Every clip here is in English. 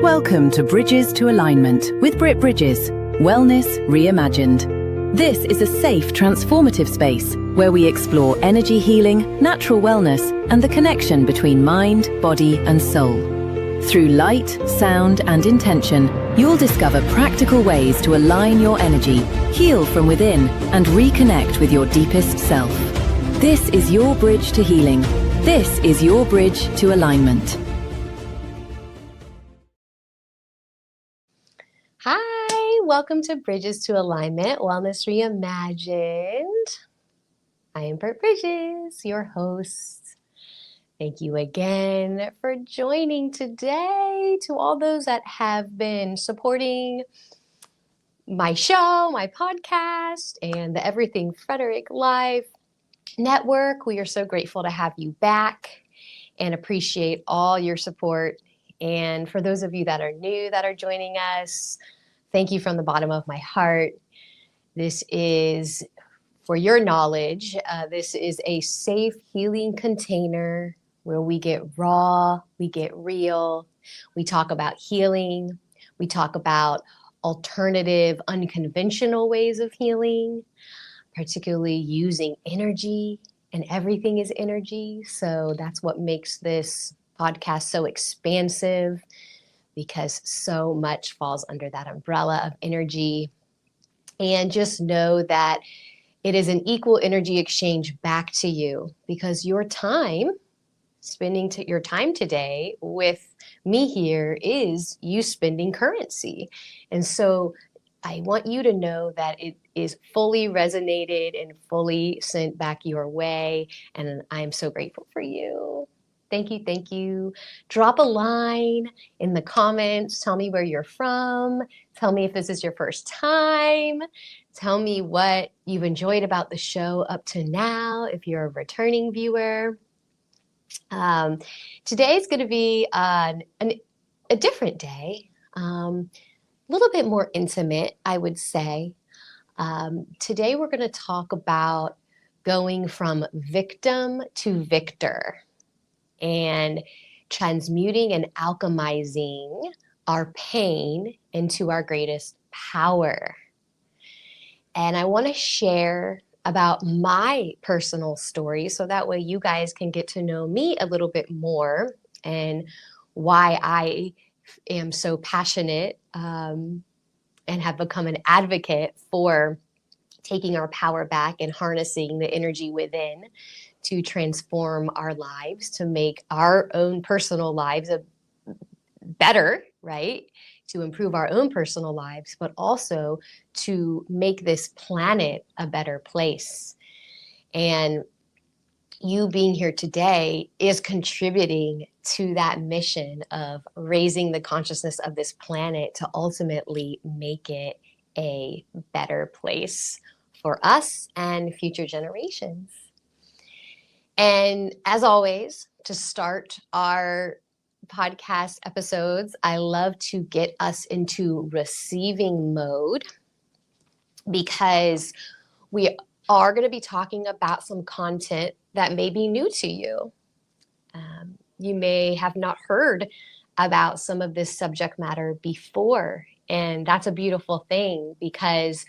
Welcome to Bridges to Alignment with Britt Bridges, Wellness Reimagined. This is a safe, transformative space where we explore energy healing, natural wellness, and the connection between mind, body, and soul. Through light, sound, and intention, you'll discover practical ways to align your energy, heal from within, and reconnect with your deepest self. This is your bridge to healing. This is your bridge to alignment. Hi, welcome to Bridges to Alignment, Wellness Reimagined. I am Britt Bridges, your host. Thank you again for joining today. To all those that have been supporting my show, my podcast, and the Everything Frederick Live Network, we are so grateful to have you back and appreciate all your support. And for those of you that are new that are joining us, thank you from the bottom of my heart. This is, for your knowledge, this is a safe healing container where we get raw, we get real, we talk about healing, we talk about alternative, unconventional ways of healing, particularly using energy, and everything is energy. So that's what makes this podcast so expansive, because so much falls under that umbrella of energy. And just know that it is an equal energy exchange back to you, because your time, spending your time today with me here is you spending currency. And so I want you to know that it is fully resonated and fully sent back your way. And I'm so grateful for you. Thank you. Thank you. Drop a line in the comments. Tell me where you're from. Tell me if this is your first time. Tell me what you've enjoyed about the show up to now, if you're a returning viewer. Today is going to be a different day, a little bit more intimate, I would say. Today we're going to talk about going from victim to victor, and transmuting and alchemizing our pain into our greatest power. And I want to share about my personal story so that way you guys can get to know me a little bit more, and why I am so passionate and have become an advocate for taking our power back and harnessing the energy within to transform our lives, to make our own personal lives better, right? To improve our own personal lives, but also to make this planet a better place. And you being here today is contributing to that mission of raising the consciousness of this planet to ultimately make it a better place for us and future generations. And as always, to start our podcast episodes, I love to get us into receiving mode, because we are going to be talking about some content that may be new to you. You may have not heard about some of this subject matter before, and that's a beautiful thing, because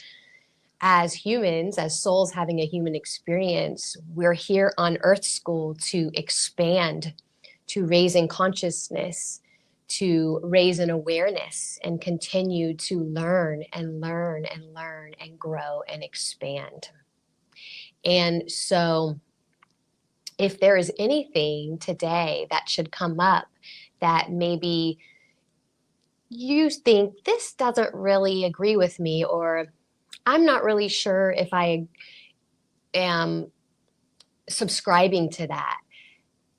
as humans, as souls having a human experience, we're here on Earth School to expand, to raise in consciousness, to raise in awareness, and continue to learn and learn and learn and grow and expand. And so if there is anything today that should come up that maybe you think this doesn't really agree with me, or I'm not really sure if I am subscribing to that,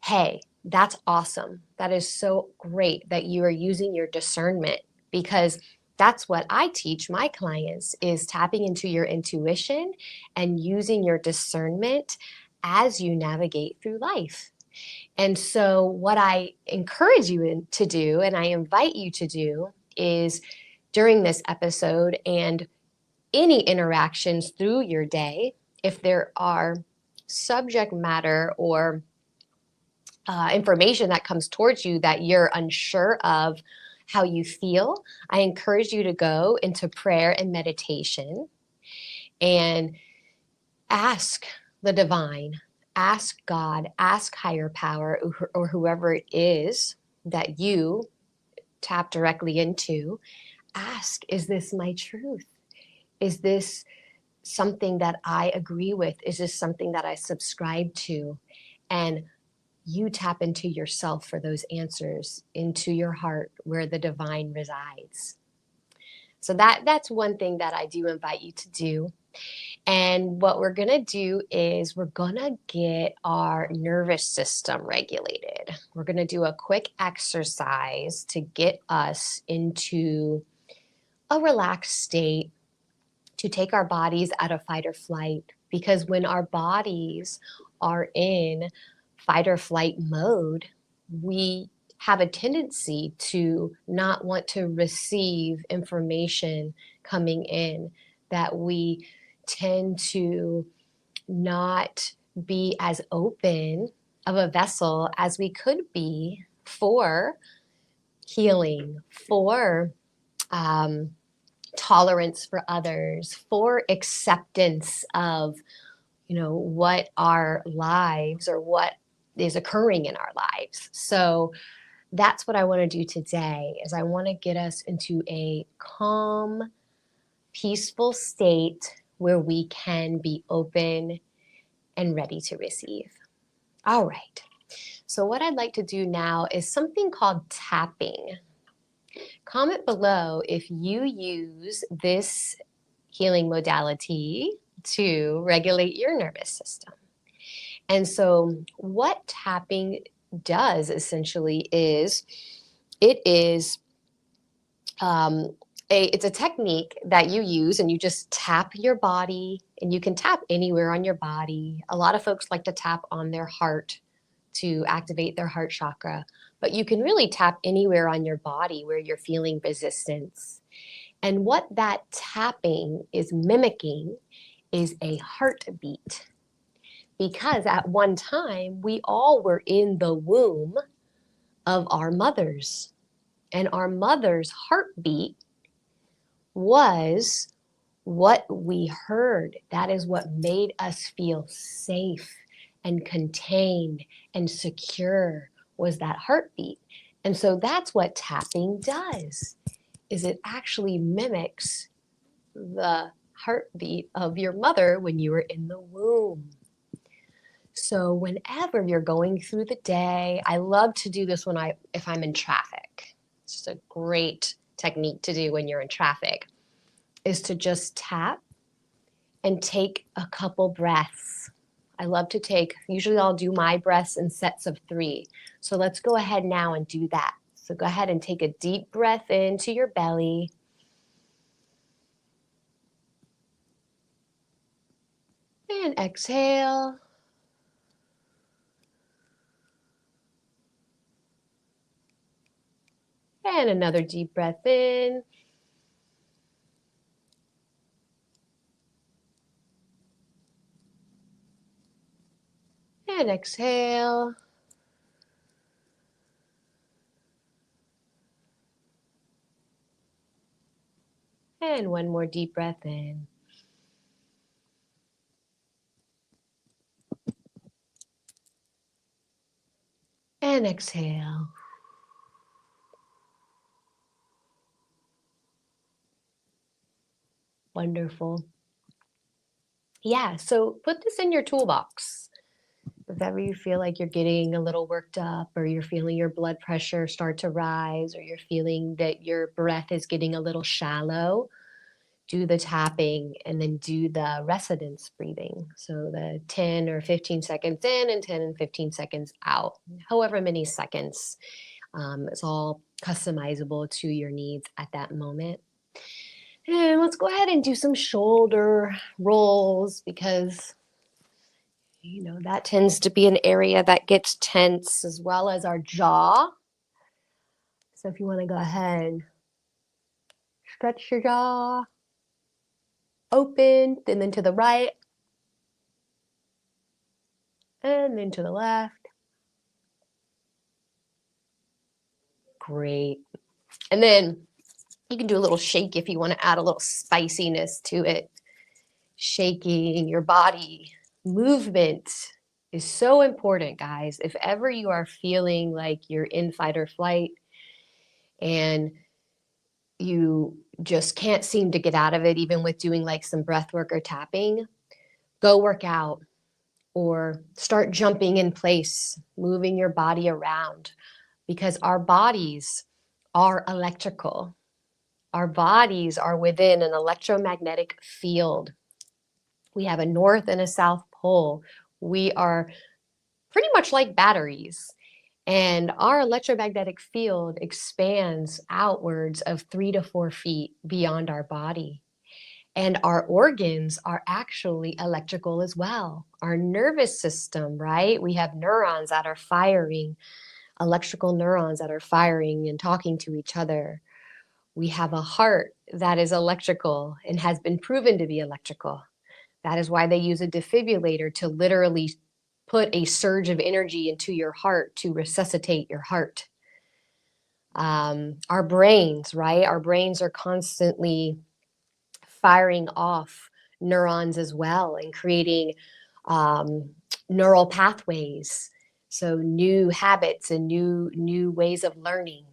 hey, that's awesome. That is so great that you are using your discernment, because that's what I teach my clients, is tapping into your intuition and using your discernment as you navigate through life. And so what I encourage you to do, and I invite you to do, is during this episode and any interactions through your day, if there are subject matter or information that comes towards you that you're unsure of how you feel, I encourage you to go into prayer and meditation and ask the divine, ask God, ask higher power, or whoever it is that you tap directly into. Ask, is this my truth? Is this something that I agree with? Is this something that I subscribe to? And you tap into yourself for those answers, into your heart where the divine resides. So that's one thing that I do invite you to do. And what we're going to do is we're going to get our nervous system regulated. We're going to do a quick exercise to get us into a relaxed state, to take our bodies out of fight or flight. Because when our bodies are in fight or flight mode, we have a tendency to not want to receive information coming in, that we tend to not be as open of a vessel as we could be for healing, for tolerance for others, for acceptance of, what our lives or what is occurring in our lives. So that's what I want to do today, is I want to get us into a calm, peaceful state where we can be open and ready to receive. All right. So what I'd like to do now is something called tapping. Comment below if you use this healing modality to regulate your nervous system. And so what tapping does essentially is, it is it's a technique that you use, and you just tap your body, and you can tap anywhere on your body. A lot of folks like to tap on their heart to activate their heart chakra, but you can really tap anywhere on your body where you're feeling resistance. And what that tapping is mimicking is a heartbeat. Because at one time, we all were in the womb of our mothers, and our mother's heartbeat was what we heard. That is what made us feel safe and contained and secure, was that heartbeat. And so that's what tapping does, is it actually mimics the heartbeat of your mother when you were in the womb. So whenever you're going through the day, I love to do this if I'm in traffic. It's just a great technique to do when you're in traffic, is to just tap and take a couple breaths. I love to usually I'll do my breaths in sets of 3. So let's go ahead now and do that. So go ahead and take a deep breath into your belly. And exhale. And another deep breath in. And exhale. And one more deep breath in. And exhale. Wonderful. Yeah, so put this in your toolbox. If ever you feel like you're getting a little worked up, or you're feeling your blood pressure start to rise, or you're feeling that your breath is getting a little shallow, do the tapping and then do the resonance breathing. So the 10 or 15 seconds in and 10 and 15 seconds out, however many seconds. It's all customizable to your needs at that moment. And let's go ahead and do some shoulder rolls, because that tends to be an area that gets tense, as well as our jaw. So if you want to go ahead, stretch your jaw, open, and then to the right, and then to the left. Great. And then you can do a little shake if you want to add a little spiciness to it. Shaking your body. Movement is so important, guys. If ever you are feeling like you're in fight or flight and you just can't seem to get out of it, even with doing like some breath work or tapping, go work out or start jumping in place, moving your body around, because our bodies are electrical. Our bodies are within an electromagnetic field. We have a north and a south pole. We are pretty much like batteries. And our electromagnetic field expands outwards of 3 to 4 feet beyond our body. And our organs are actually electrical as well. Our nervous system, right? We have neurons that are firing, electrical neurons that are firing and talking to each other. We have a heart that is electrical and has been proven to be electrical. That is why they use a defibrillator to literally put a surge of energy into your heart to resuscitate your heart. Our brains, right? Our brains are constantly firing off neurons as well and creating neural pathways. So new habits and new ways of learning.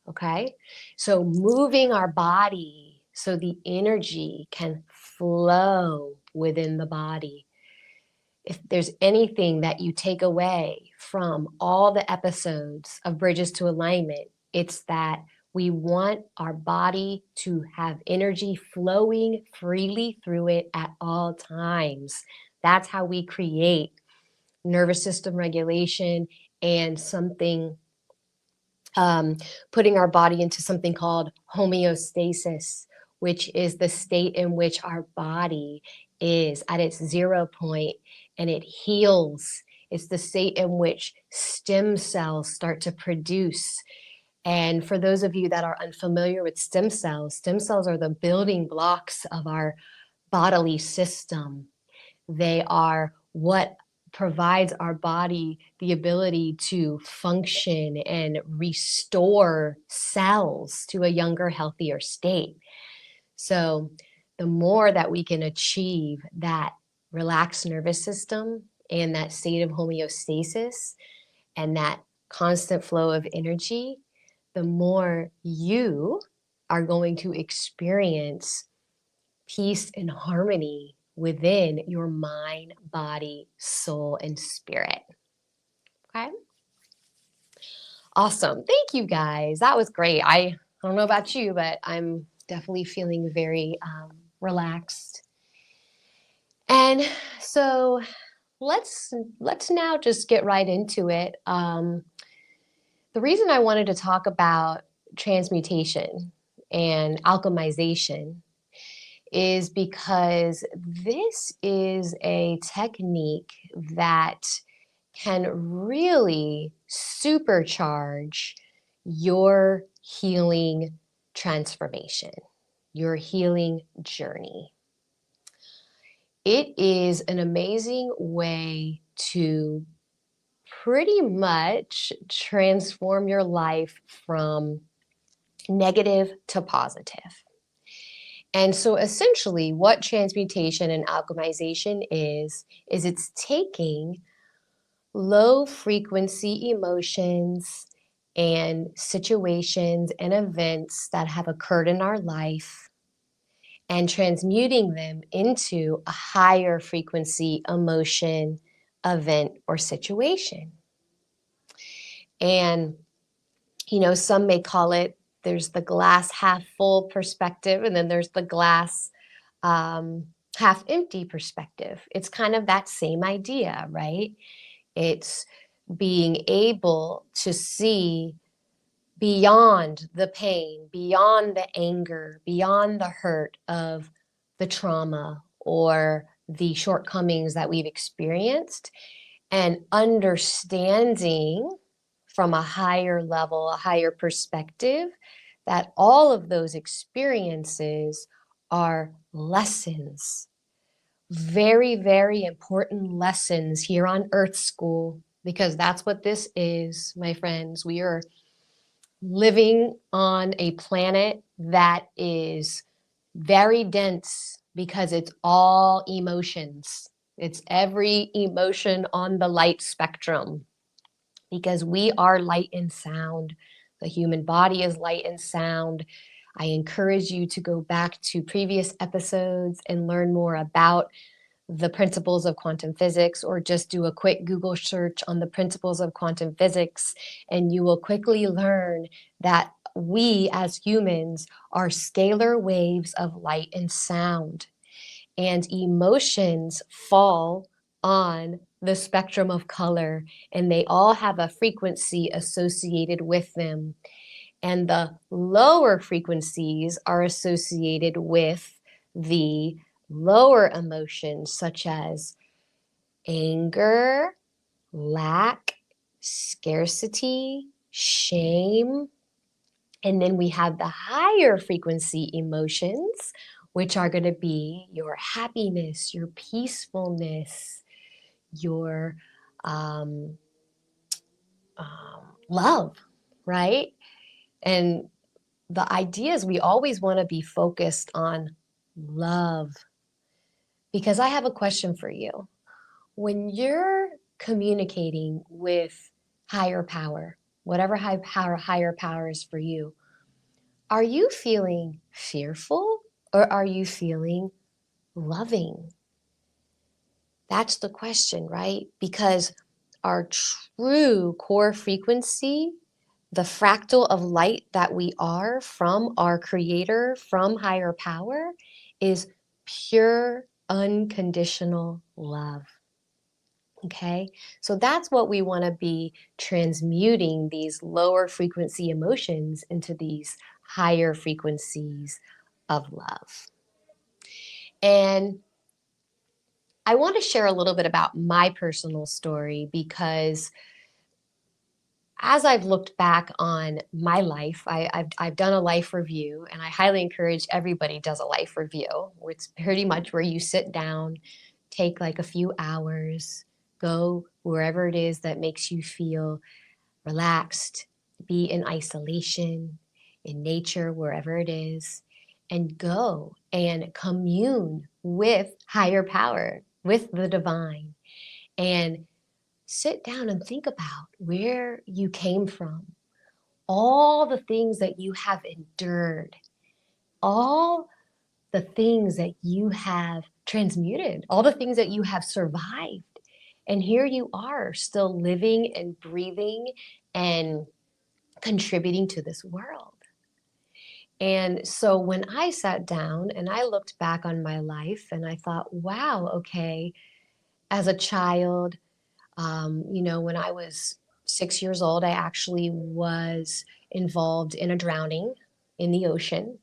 Okay. So moving our body so the energy can flow within the body. If there's anything that you take away from all the episodes of Bridges to Alignment, it's that we want our body to have energy flowing freely through it at all times. That's how we create nervous system regulation and something, putting our body into something called homeostasis, which is the state in which our body is at its 0 point and it heals. It's the state in which stem cells start to produce. And for those of you that are unfamiliar with stem cells are the building blocks of our bodily system. They are what provides our body the ability to function and restore cells to a younger, healthier state. So the more that we can achieve that relaxed nervous system and that state of homeostasis and that constant flow of energy, the more you are going to experience peace and harmony within your mind, body, soul, and spirit. Okay? Awesome. Thank you guys. That was great. I don't know about you, but I'm definitely feeling very relaxed. And so let's now just get right into it. The reason I wanted to talk about transmutation and alchemization is because this is a technique that can really supercharge your healing transformation, your healing journey. It is an amazing way to pretty much transform your life from negative to positive. And so essentially what transmutation and alchemization is it's taking low frequency emotions and situations and events that have occurred in our life and transmuting them into a higher frequency emotion, event, or situation. And, you know, some may call it, there's the glass half full perspective, and then there's the glass half empty perspective. It's kind of that same idea, right? It's being able to see beyond the pain, beyond the anger, beyond the hurt of the trauma or the shortcomings that we've experienced, and understanding from a higher level, a higher perspective, that all of those experiences are lessons, very, very important lessons here on Earth School, because that's what this is, my friends. We are living on a planet that is very dense because it's all emotions. It's every emotion on the light spectrum because we are light and sound. The human body is light and sound. I encourage you to go back to previous episodes and learn more about the principles of quantum physics, or just do a quick Google search on the principles of quantum physics, and you will quickly learn that we as humans are scalar waves of light and sound, and emotions fall on the spectrum of color, and they all have a frequency associated with them. And the lower frequencies are associated with the lower emotions, such as anger, lack, scarcity, shame. And then we have the higher frequency emotions, which are going to be your happiness, your peacefulness, your um, love, right? And the idea is we always want to be focused on love. Because I have a question for you. When you're communicating with higher power, whatever higher power is for you, are you feeling fearful or are you feeling loving? That's the question, right? Because our true core frequency, the fractal of light that we are from our creator, from higher power, is pure unconditional love. Okay, so that's what we want to be transmuting, these lower frequency emotions into these higher frequencies of love. And I want to share a little bit about my personal story because as I've looked back on my life, I've done a life review, and I highly encourage everybody does a life review. It's pretty much where you sit down, take like a few hours, go wherever it is that makes you feel relaxed, be in isolation, in nature, wherever it is, and go and commune with higher power, with the divine, and sit down and think about where you came from, all the things that you have endured, all the things that you have transmuted, all the things that you have survived. And here you are, still living and breathing and contributing to this world. And so when I sat down and I looked back on my life and I thought, wow, okay, as a child, when I was 6 years old, I actually was involved in a drowning in the ocean.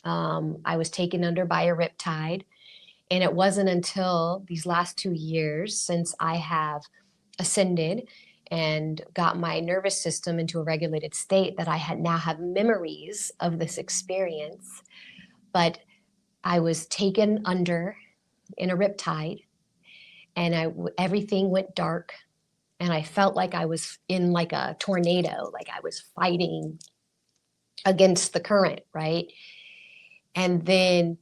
I was taken under by a riptide. And it wasn't until these last 2 years since I have ascended and got my nervous system into a regulated state that I had now have memories of this experience. But I was taken under in a riptide, and everything went dark, and I felt like I was in like a tornado, like I was fighting against the current, right? And then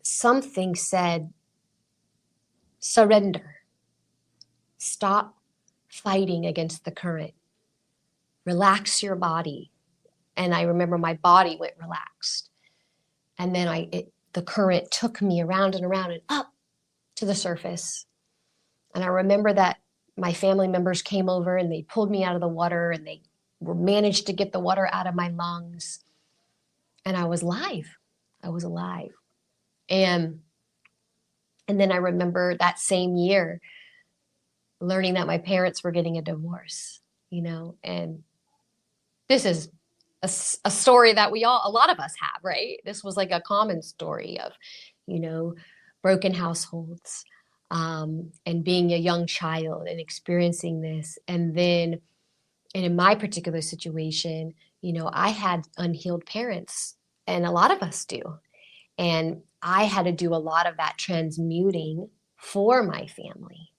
something said, surrender. Stop fighting against the current. Relax your body. And I remember my body went relaxed. And then the current took me around and around and up to the surface. And I remember that my family members came over and they pulled me out of the water, and they managed to get the water out of my lungs. And I was alive. I was alive. And then I remember that same year learning that my parents were getting a divorce, and this is a story that a lot of us have, right? This was like a common story of, broken households, and being a young child and experiencing this. And in my particular situation, I had unhealed parents, and a lot of us do. And I had to do a lot of that transmuting for my family,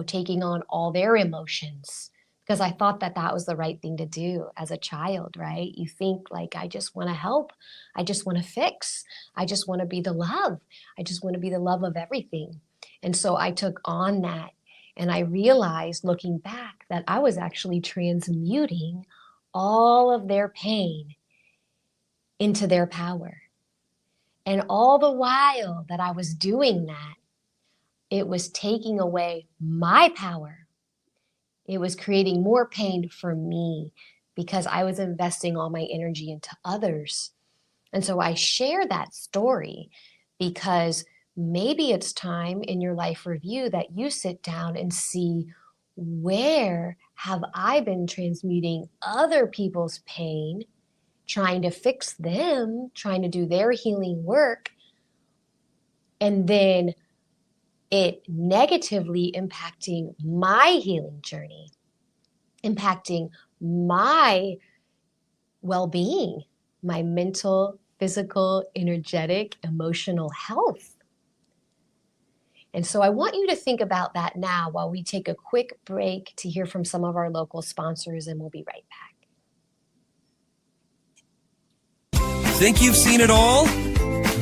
taking on all their emotions, because I thought that that was the right thing to do as a child, right? You think like, I just want to help. I just want to fix. I just want to be the love. I just want to be the love of everything. And so I took on that, and I realized looking back that I was actually transmuting all of their pain into their power. And all the while that I was doing that, it was taking away my power. It was creating more pain for me because I was investing all my energy into others. And so I share that story because maybe it's time in your life review that you sit down and see, where have I been transmuting other people's pain, trying to fix them, trying to do their healing work, and then it negatively impacting my healing journey, impacting my well-being, my mental, physical, energetic, emotional health. And so I want you to think about that now while we take a quick break to hear from some of our local sponsors, and we'll be right back. Think you've seen it all?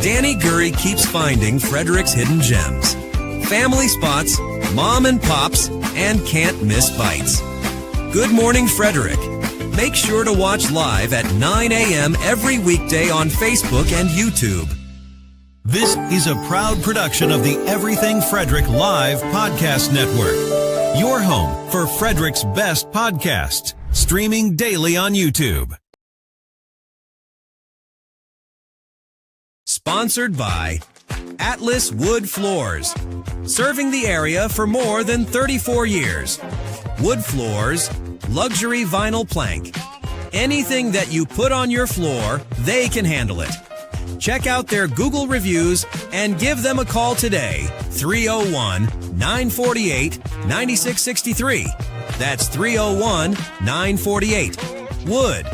Danny Gurry keeps finding Frederick's hidden gems. Family spots, mom and pops, and can't miss bites. Good Morning Frederick. Make sure to watch live at 9 a.m. every weekday on Facebook and YouTube. This is a proud production of the Everything Frederick Live Podcast Network. Your home for Frederick's best podcasts, streaming daily on YouTube. Sponsored by Atlas Wood Floors. Serving the area for more than 34 years. Wood floors, luxury vinyl plank. Anything that you put on your floor, they can handle it. Check out their Google reviews and give them a call today. 301-948-9663. That's 301-948. Wood.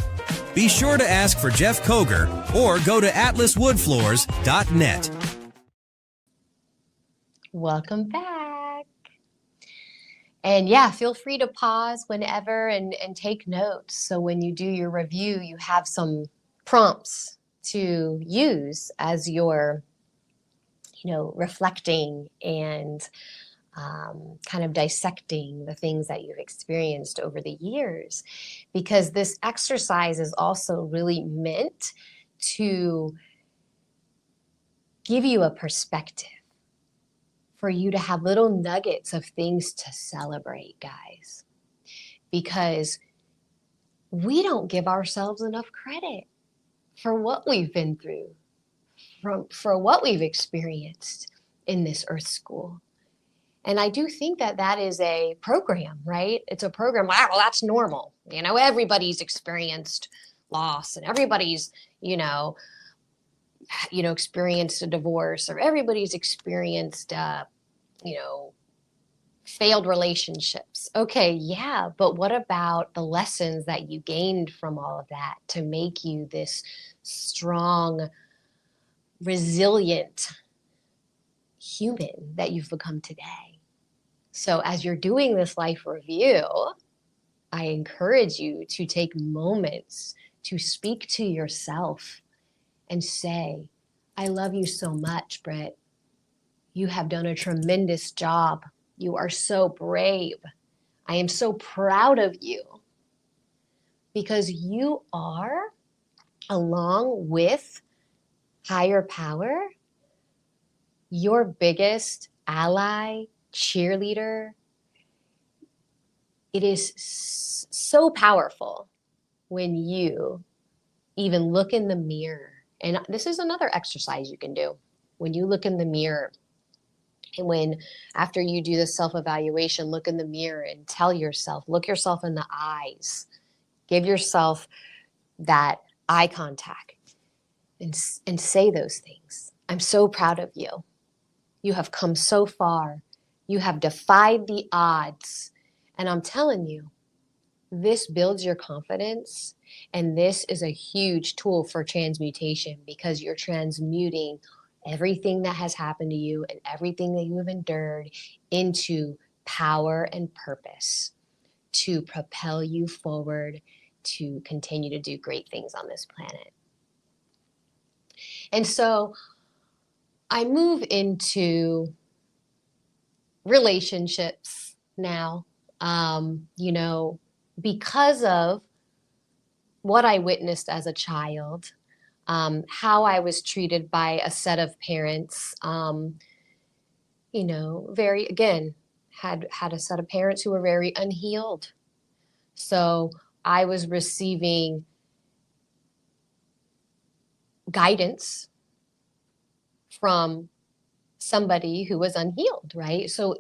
Be sure to ask for Jeff Koger or go to atlaswoodfloors.net. Welcome back. And yeah, feel free to pause whenever and take notes. So when you do your review, you have some prompts to use as you're, reflecting and kind of dissecting the things that you've experienced over the years. Because this exercise is also really meant to give you a perspective, for you to have little nuggets of things to celebrate, guys. Because we don't give ourselves enough credit for what we've been through, for what we've experienced in this earth school. And I do think that that is a program, right? It's a program, well, that's normal. Everybody's experienced loss, and everybody's, experienced a divorce, or everybody's experienced, failed relationships. Okay, yeah, but what about the lessons that you gained from all of that to make you this strong, resilient human that you've become today? So as you're doing this life review, I encourage you to take moments to speak to yourself and say, I love you so much, Britt. You have done a tremendous job. You are so brave. I am so proud of you, because you are, along with higher power, your biggest ally, cheerleader. It is so powerful when you even look in the mirror. And this is another exercise you can do. When you look in the mirror, and after you do the self-evaluation, look in the mirror and tell yourself, look yourself in the eyes, give yourself that eye contact, and say those things. I'm so proud of you. You have come so far. You have defied the odds. And I'm telling you, this builds your confidence. And this is a huge tool for transmutation, because you're transmuting everything that has happened to you and everything that you have endured into power and purpose. to propel you forward to continue to do great things on this planet. And so I move into relationships now, because of what I witnessed as a child, how I was treated by a set of parents, had a set of parents who were very unhealed. So I was receiving guidance from somebody who was unhealed, right? So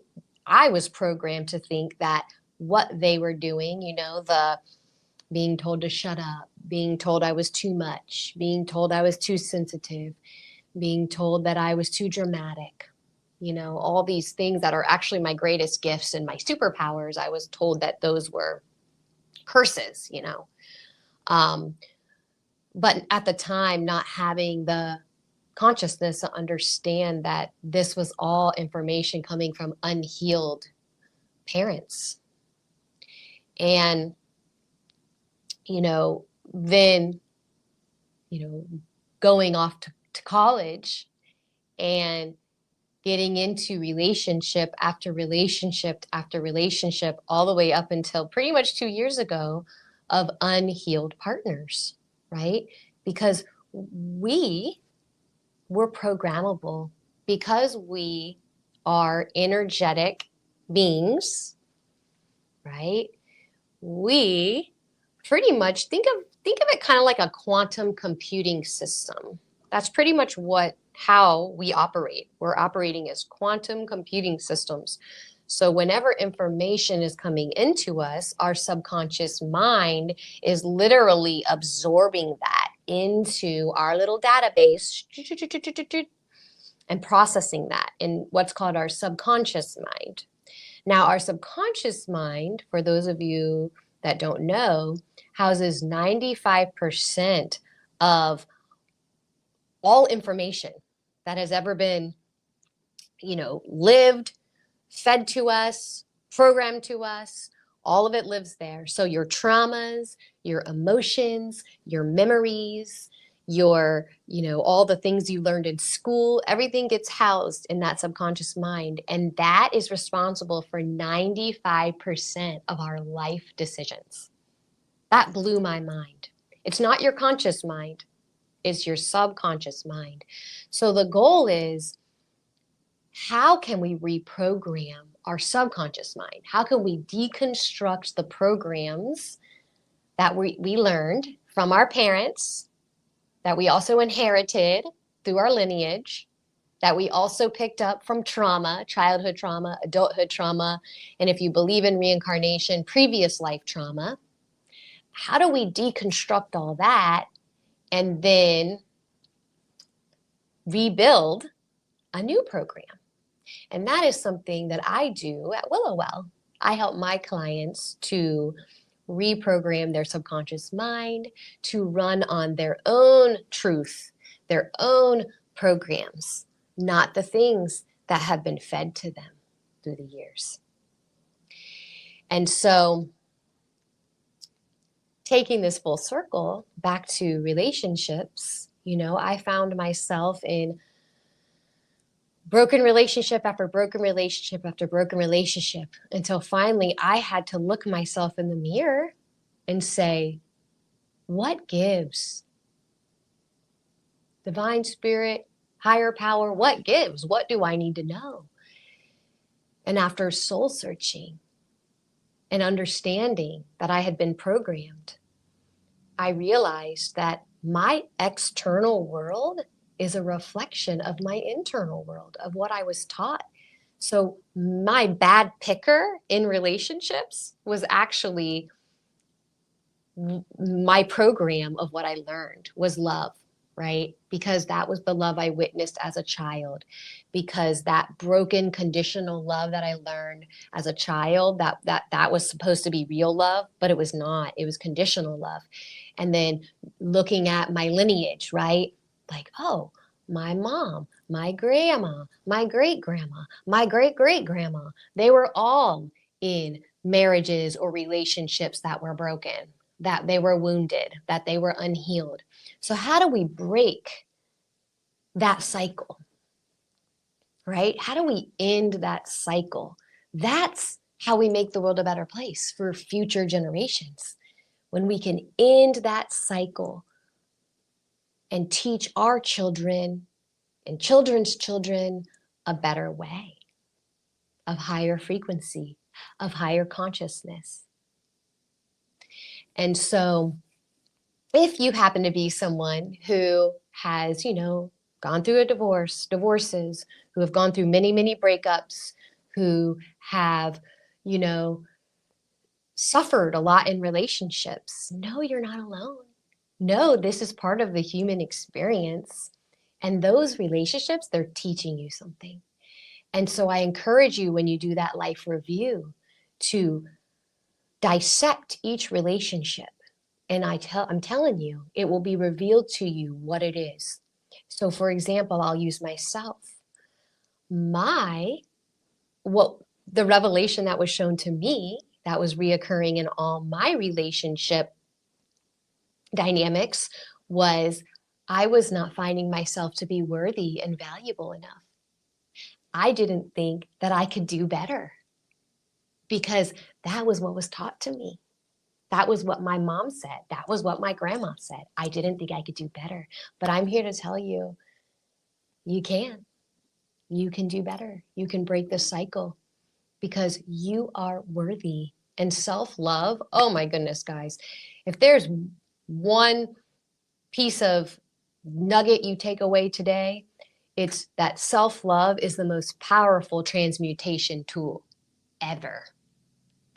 I was programmed to think that what they were doing, the being told to shut up, being told I was too much, being told I was too sensitive, being told that I was too dramatic, all these things that are actually my greatest gifts and my superpowers. I was told that those were curses, but at the time, not having the consciousness to understand that this was all information coming from unhealed parents. And, then, going off to college and getting into relationship after relationship after relationship, all the way up until pretty much 2 years ago, of unhealed partners, right? Because we were programmable, because we are energetic beings, right? We pretty much think of it kind of like a quantum computing system. That's pretty much how we operate. We're operating as quantum computing systems. So whenever information is coming into us, our subconscious mind is literally absorbing that into our little database and processing that in what's called our subconscious mind. Now, our subconscious mind, for those of you that don't know, houses 95% of all information that has ever been, lived, fed to us, programmed to us. All of it lives there. So your traumas, your emotions, your memories, your, all the things you learned in school, everything gets housed in that subconscious mind. And that is responsible for 95% of our life decisions. That blew my mind. It's not your conscious mind. It's your subconscious mind. So the goal is, how can we reprogram our subconscious mind? How can we deconstruct the programs that we learned from our parents, that we also inherited through our lineage, that we also picked up from trauma, childhood trauma, adulthood trauma, and if you believe in reincarnation, previous life trauma? How do we deconstruct all that and then rebuild a new program? And that is something that I do at Willowwell. I help my clients to reprogram their subconscious mind to run on their own truth, their own programs, not the things that have been fed to them through the years. And so, taking this full circle back to relationships, I found myself in broken relationship after broken relationship after broken relationship, until finally I had to look myself in the mirror and say, what gives? Divine Spirit, higher power, what gives? What do I need to know? And after soul searching and understanding that I had been programmed, I realized that my external world is a reflection of my internal world, of what I was taught. So my bad picker in relationships was actually my program of what I learned was love, right? Because that was the love I witnessed as a child. Because that broken conditional love that I learned as a child, that was supposed to be real love, but it was not. It was conditional love. And then looking at my lineage, right? Like, oh, my mom, my grandma, my great-grandma, my great-great-grandma, they were all in marriages or relationships that were broken, that they were wounded, that they were unhealed. So how do we break that cycle, right? How do we end that cycle? That's how we make the world a better place for future generations. When we can end that cycle and teach our children and children's children a better way of higher frequency, of higher consciousness. And so if you happen to be someone who has, gone through a divorces, who have gone through many, many breakups, who have, suffered a lot in relationships, no, you're not alone. No, this is part of the human experience. And those relationships, they're teaching you something. And so I encourage you, when you do that life review, to dissect each relationship. And I'm telling you, it will be revealed to you what it is. So for example, I'll use myself. The revelation that was shown to me, that was reoccurring in all my relationship dynamics, was I was not finding myself to be worthy and valuable enough. I didn't think that I could do better, because that was what was taught to me. That was what my mom said. That was what my grandma said. I didn't think I could do better. But I'm here to tell you, you can. You can do better. You can break the cycle, because you are worthy. And self-love, oh my goodness, guys. If there's one piece of nugget you take away today, it's that self-love is the most powerful transmutation tool ever.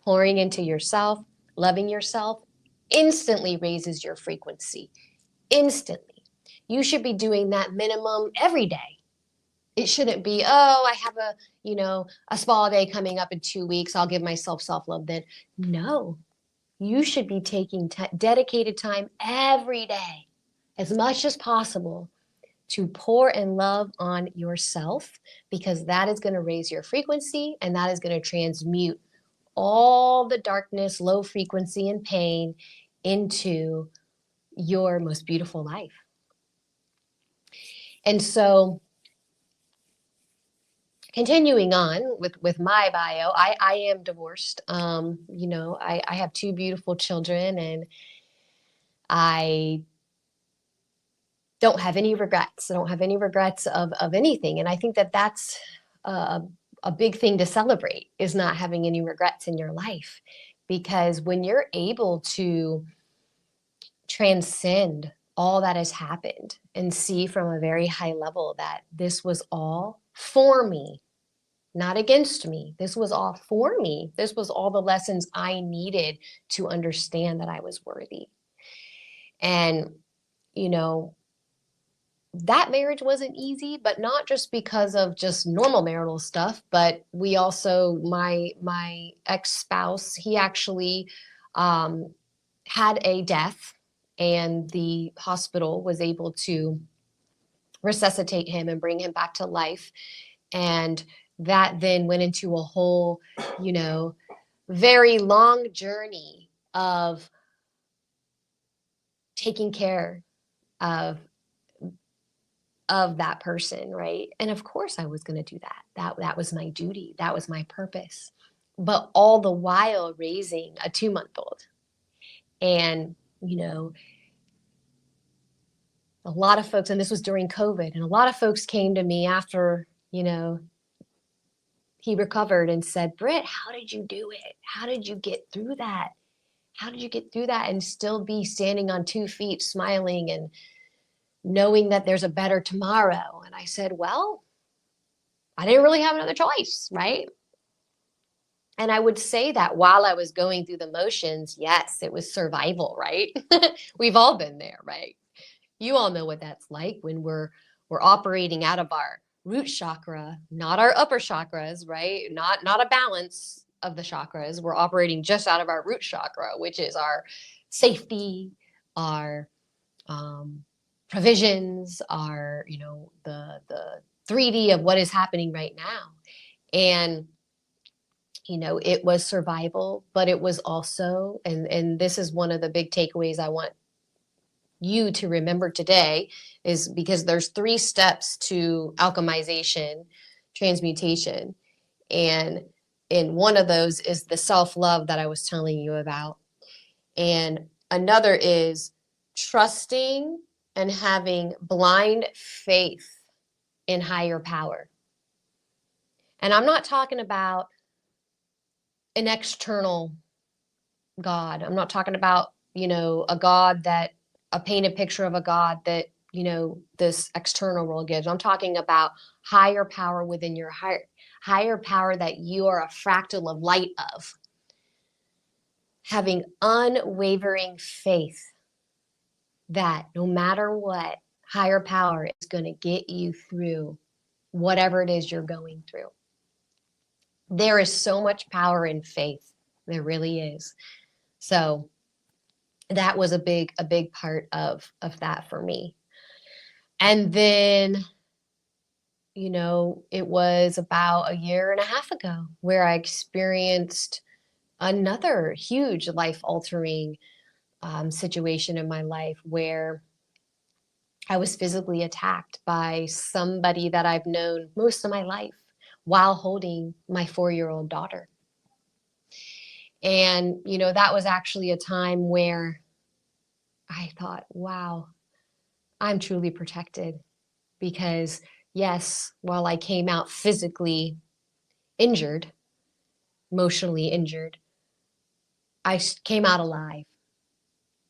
Pouring into yourself, loving yourself, instantly raises your frequency. Instantly. You should be doing that minimum every day. It shouldn't be, I have a spa day coming up in 2 weeks. I'll give myself self-love then. No, you should be taking dedicated time every day, as much as possible, to pour and love on yourself, because that is going to raise your frequency, and that is going to transmute all the darkness, low frequency, and pain into your most beautiful life. And so, continuing on with my bio, I am divorced. I have 2 beautiful children, and I don't have any regrets. I don't have any regrets of anything. And I think that that's a big thing to celebrate, is not having any regrets in your life. Because when you're able to transcend all that has happened and see from a very high level that this was all for me, not against me. This was all for me. This was all the lessons I needed to understand that I was worthy. And, that marriage wasn't easy, but not just because of just normal marital stuff, but we also, my ex-spouse, he actually had a death, and the hospital was able to resuscitate him and bring him back to life. And that then went into a whole, very long journey of taking care of that person, right? And of course I was going to do that. That was my duty. That was my purpose. But all the while raising a 2-month-old. And, a lot of folks, and this was during COVID, and a lot of folks came to me after, he recovered and said, Britt, how did you do it? How did you get through that? How did you get through that and still be standing on 2 feet, smiling and knowing that there's a better tomorrow? And I said, well, I didn't really have another choice, right? And I would say that while I was going through the motions, yes, it was survival, right? We've all been there, right? You all know what that's like when we're operating out of our root chakra, not our upper chakras, right? Not a balance of the chakras. We're operating just out of our root chakra, which is our safety, our provisions, our, the 3D of what is happening right now. And it was survival, but it was also, and this is one of the big takeaways I want you to remember today, is because there's 3 steps to alchemization, transmutation. And one of those is the self-love that I was telling you about. And another is trusting and having blind faith in higher power. And I'm not talking about an external God. I'm not talking about, a God a painted picture of a God that, this external world gives. I'm talking about higher power within your higher power that you are a fractal of light of. Having unwavering faith that no matter what, higher power is going to get you through whatever it is you're going through. There is so much power in faith. There really is. So that was a big part of that for me. And then, it was about a year and a half ago where I experienced another huge life-altering situation in my life where I was physically attacked by somebody that I've known most of my life while holding my 4-year-old daughter. And, that was actually a time where I thought, wow, I'm truly protected, because yes, while I came out physically injured, emotionally injured, I came out alive,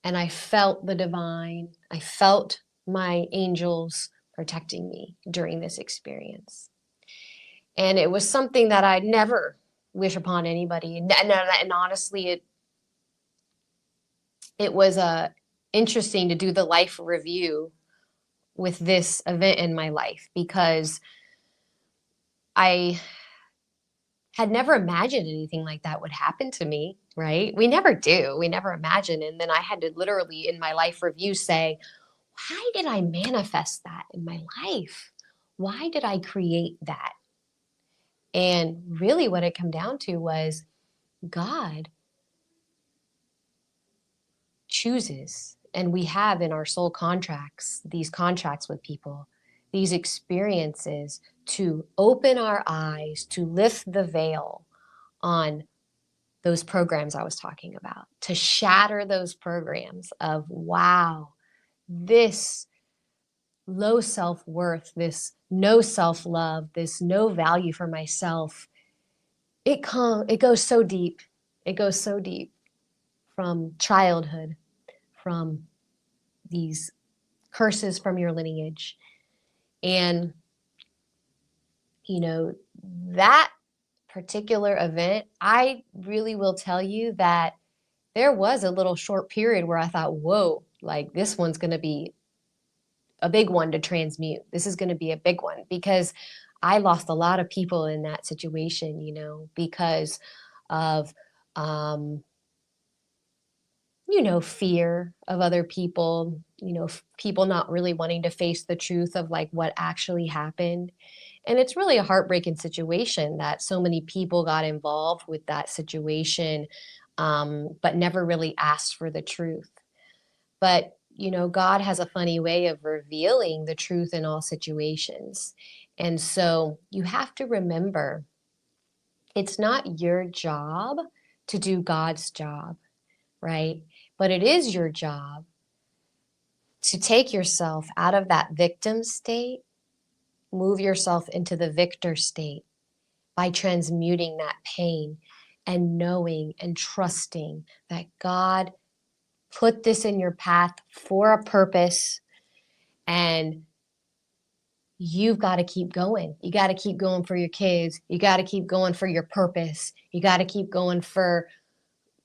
and I felt the divine. I felt my angels protecting me during this experience. And it was something that I'd never wish upon anybody. And honestly, it was interesting to do the life review with this event in my life, because I had never imagined anything like that would happen to me, right? We never do. We never imagine. And then I had to literally in my life review say, why did I manifest that in my life? Why did I create that? And really what it came down to was God chooses, and we have in our soul contracts, these contracts with people, these experiences to open our eyes, to lift the veil on those programs I was talking about, to shatter those programs of, wow, this low self-worth, this no self-love, this no value for myself, it goes so deep. It goes so deep from childhood, from these curses from your lineage. And, that particular event, I really will tell you that there was a little short period where I thought, whoa, like this one's going to be a big one to transmute. This is going to be a big one, because I lost a lot of people in that situation, because of, fear of other people, people not really wanting to face the truth of like what actually happened. And it's really a heartbreaking situation that so many people got involved with that situation, but never really asked for the truth. But, God has a funny way of revealing the truth in all situations. And so you have to remember, it's not your job to do God's job, right? But it is your job to take yourself out of that victim state, move yourself into the victor state by transmuting that pain and knowing and trusting that God put this in your path for a purpose, and you've got to keep going. You got to keep going for your kids. You got to keep going for your purpose. You got to keep going for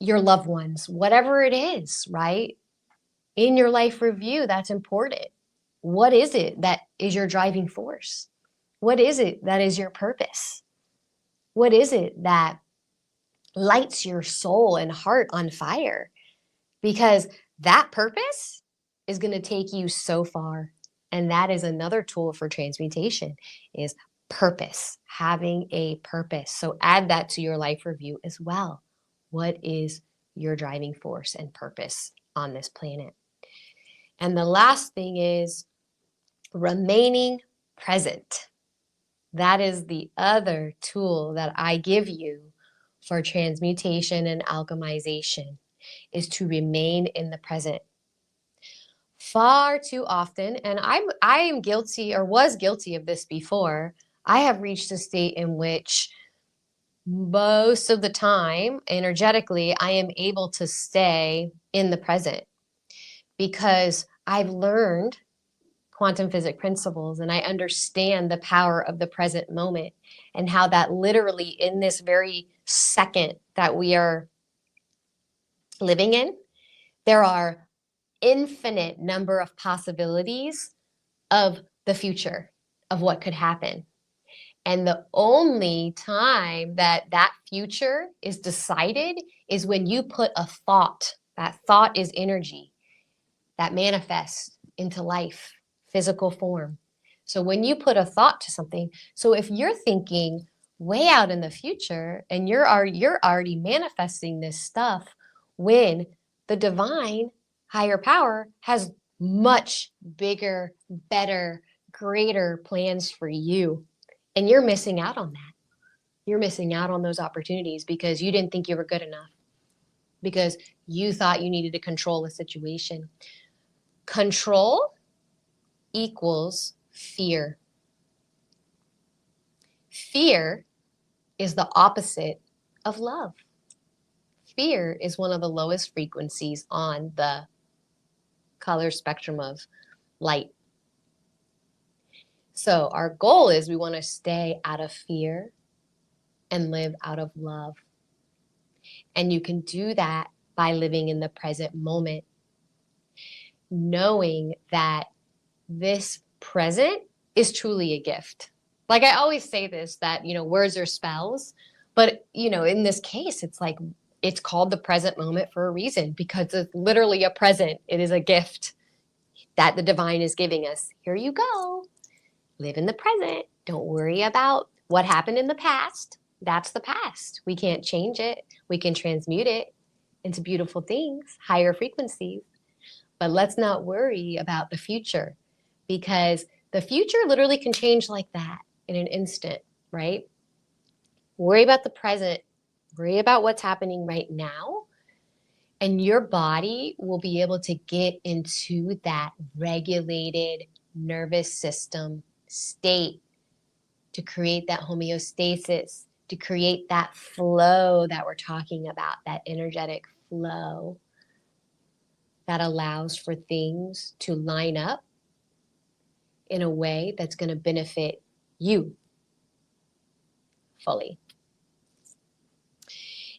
your loved ones, whatever it is, right? In your life review, that's important. What is it that is your driving force? What is it that is your purpose? What is it that lights your soul and heart on fire? Because that purpose is going to take you so far. And that is another tool for transmutation, is purpose, having a purpose. So add that to your life review as well. What is your driving force and purpose on this planet? And the last thing is remaining present. That is the other tool that I give you for transmutation and alchemization, is to remain in the present. Far too often, and I am guilty, or was guilty of this before, I have reached a state in which most of the time, energetically, I am able to stay in the present because I've learned quantum physics principles and I understand the power of the present moment and how that literally in this very second that we are living in, there are infinite number of possibilities of the future, of what could happen. And the only time that that future is decided is when you put a thought. That thought is energy that manifests into life, physical form. So when you put a thought to something, so if you're thinking way out in the future and you're already manifesting this stuff, when the divine higher power has much bigger, better, greater plans for you. And you're missing out on that. You're missing out on those opportunities because you didn't think you were good enough, because you thought you needed to control a situation. Control equals fear. Fear is the opposite of love. Fear is one of the lowest frequencies on the color spectrum of light. So our goal is we want to stay out of fear and live out of love. And you can do that by living in the present moment, knowing that this present is truly a gift. Like I always say this, that, words are spells, but, in this case, it's like, it's called the present moment for a reason, because it's literally a present. It is a gift that the divine is giving us. Here you go. Live in the present. Don't worry about what happened in the past. That's the past. We can't change it. We can transmute it into beautiful things, higher frequencies. But let's not worry about the future, because the future literally can change like that in an instant, right? Worry about the present. Worry about what's happening right now. And your body will be able to get into that regulated nervous system state to create that homeostasis, to create that flow that we're talking about, that energetic flow that allows for things to line up in a way that's going to benefit you fully.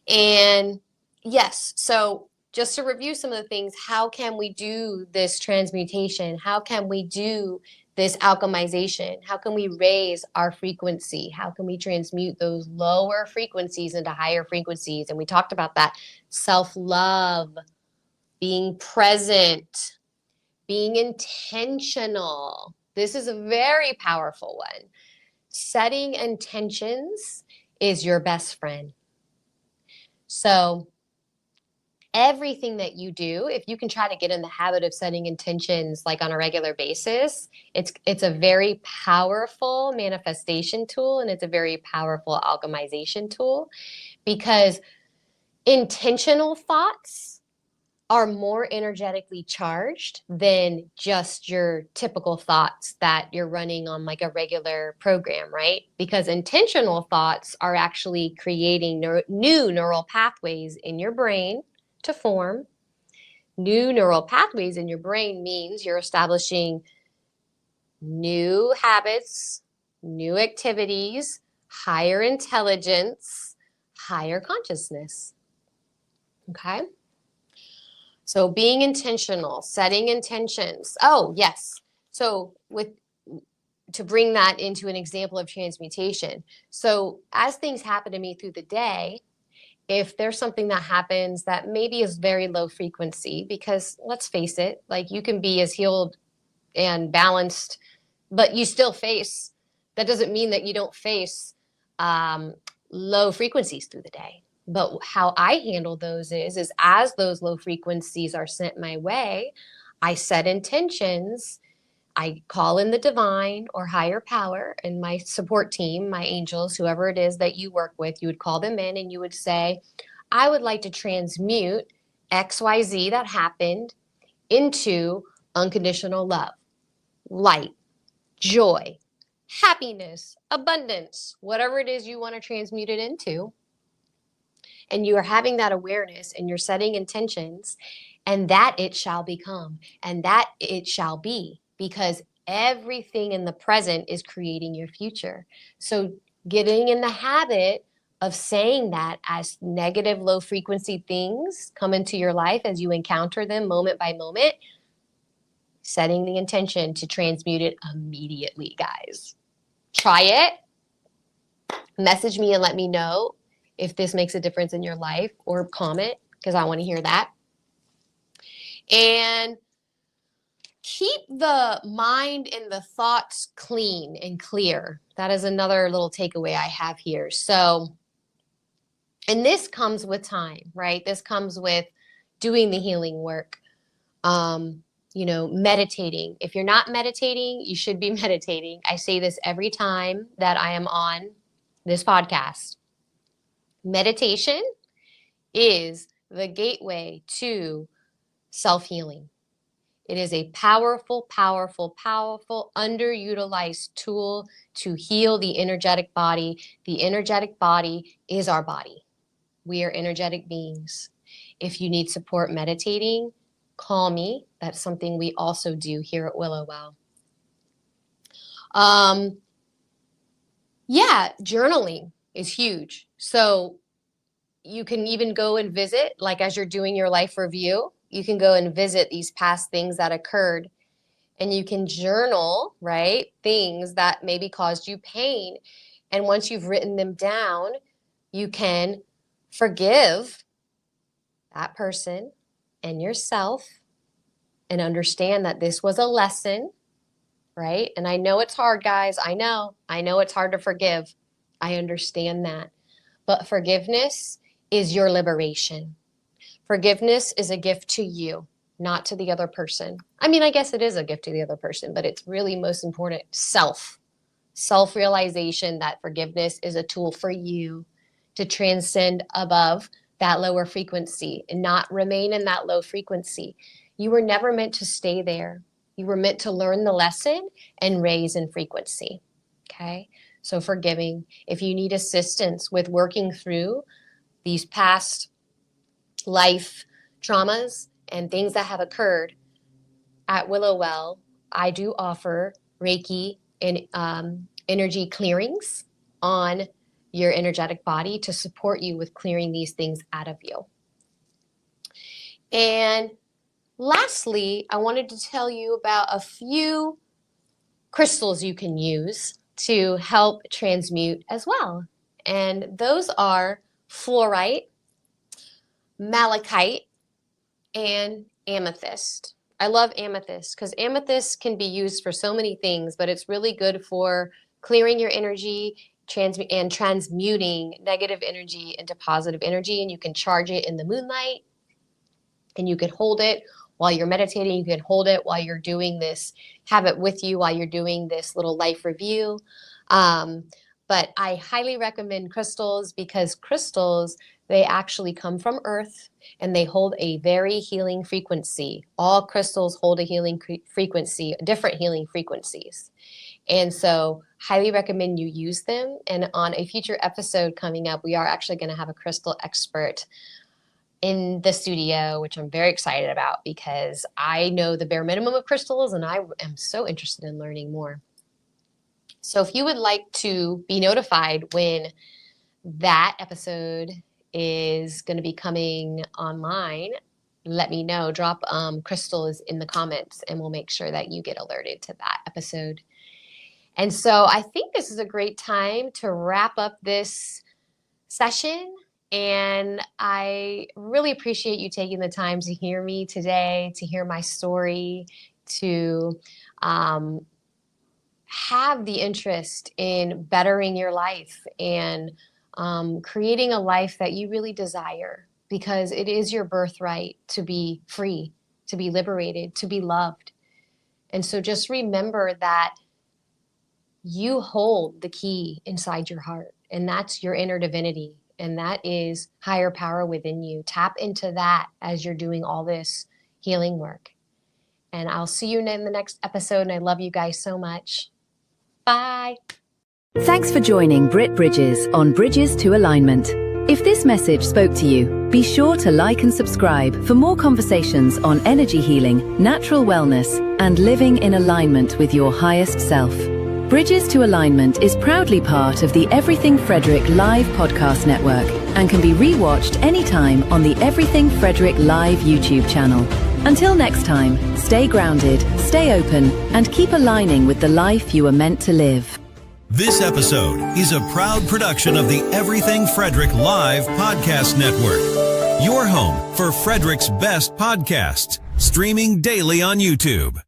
And yes, so just to review some of the things, how can we do this transmutation? How can we do this alchemization? How can we raise our frequency? How can we transmute those lower frequencies into higher frequencies? And we talked about that. Self-love, being present, being intentional. This is a very powerful one. Setting intentions is your best friend. So everything that you do, if you can try to get in the habit of setting intentions like on a regular basis, it's a very powerful manifestation tool, and it's a very powerful alchemization tool, because intentional thoughts are more energetically charged than just your typical thoughts that you're running on like a regular program, right? Because intentional thoughts are actually creating new neural pathways in your brain to form. New neural pathways in your brain means you're establishing new habits, new activities, higher intelligence, higher consciousness. Okay? So being intentional, setting intentions. Oh, yes. So to bring that into an example of transmutation. So as things happen to me through the day, if there's something that happens that maybe is very low frequency, because let's face it, like you can be as healed and balanced, but you still face That doesn't mean that you don't face low frequencies through the day. But how I handle those is as those low frequencies are sent my way, I set intentions. I call in the divine or higher power and my support team, my angels, whoever it is that you work with, you would call them in and you would say, I would like to transmute XYZ that happened into unconditional love, light, joy, happiness, abundance, whatever it is you want to transmute it into. And you are having that awareness and you're setting intentions, and that it shall become, and that it shall be, because everything in the present is creating your future. So getting in the habit of saying that as negative, low frequency things come into your life, as you encounter them moment by moment, setting the intention to transmute it immediately, guys. Try it. Message me and let me know if this makes a difference in your life, or comment, because I want to hear that. And keep the mind and the thoughts clean and clear. That is another little takeaway I have here. So, and this comes with time, right? This comes with doing the healing work. Meditating. If you're not meditating, you should be meditating. I say this every time that I am on this podcast. Meditation is the gateway to self-healing. It is a powerful, powerful, powerful, underutilized tool to heal the energetic body. The energetic body is our body. We are energetic beings. If you need support meditating, call me. That's something we also do here at Willow Well. Journaling is huge. So you can even go and visit, like as you're doing your life review, you can go and visit these past things that occurred, and you can journal, right? Things that maybe caused you pain. And once you've written them down, you can forgive that person and yourself and understand that this was a lesson, right? And I know it's hard, guys. I know it's hard to forgive. I understand that. But forgiveness is your liberation. Forgiveness is a gift to you, not to the other person. I mean, I guess it is a gift to the other person, but it's really most important self-realization that forgiveness is a tool for you to transcend above that lower frequency and not remain in that low frequency. You were never meant to stay there. You were meant to learn the lesson and raise in frequency. Okay? So forgiving. If you need assistance with working through these past life traumas and things that have occurred at Willow Well, I do offer Reiki and energy clearings on your energetic body to support you with clearing these things out of you. And lastly, I wanted to tell you about a few crystals you can use to help transmute as well. And those are fluorite, malachite, and amethyst. I love amethyst because amethyst can be used for so many things, but it's really good for clearing your energy and transmuting negative energy into positive energy. And you can charge it in the moonlight, and you can hold it while you're meditating. You can hold it while you're doing this, have it with you while you're doing this little life review. But I highly recommend crystals because crystals, they actually come from Earth and they hold a very healing frequency. All crystals hold a healing frequency, different healing frequencies. And so highly recommend you use them. And on a future episode coming up, we are actually going to have a crystal expert in the studio, which I'm very excited about because I know the bare minimum of crystals and I am so interested in learning more. So if you would like to be notified when that episode is going to be coming online, let me know. Drop crystals in the comments and we'll make sure that you get alerted to that episode. And so I think this is a great time to wrap up this session. And I really appreciate you taking the time to hear me today, to hear my story, to have the interest in bettering your life and creating a life that you really desire, because it is your birthright to be free, to be liberated, to be loved. And so just remember that you hold the key inside your heart, and that's your inner divinity, and that is higher power within you. Tap into that as you're doing all this healing work. And I'll see you in the next episode, and I love you guys so much. Bye. Thanks for joining Britt Bridges on Bridges to Alignment. If this message spoke to you, be sure to like and subscribe for more conversations on energy healing, natural wellness, and living in alignment with your highest self. Bridges to Alignment is proudly part of the Everything Frederick Live podcast network and can be rewatched anytime on the Everything Frederick Live YouTube channel. Until next time, stay grounded, stay open, and keep aligning with the life you were meant to live. This episode is a proud production of the Everything Frederick Live podcast network. Your home for Frederick's best podcasts, streaming daily on YouTube.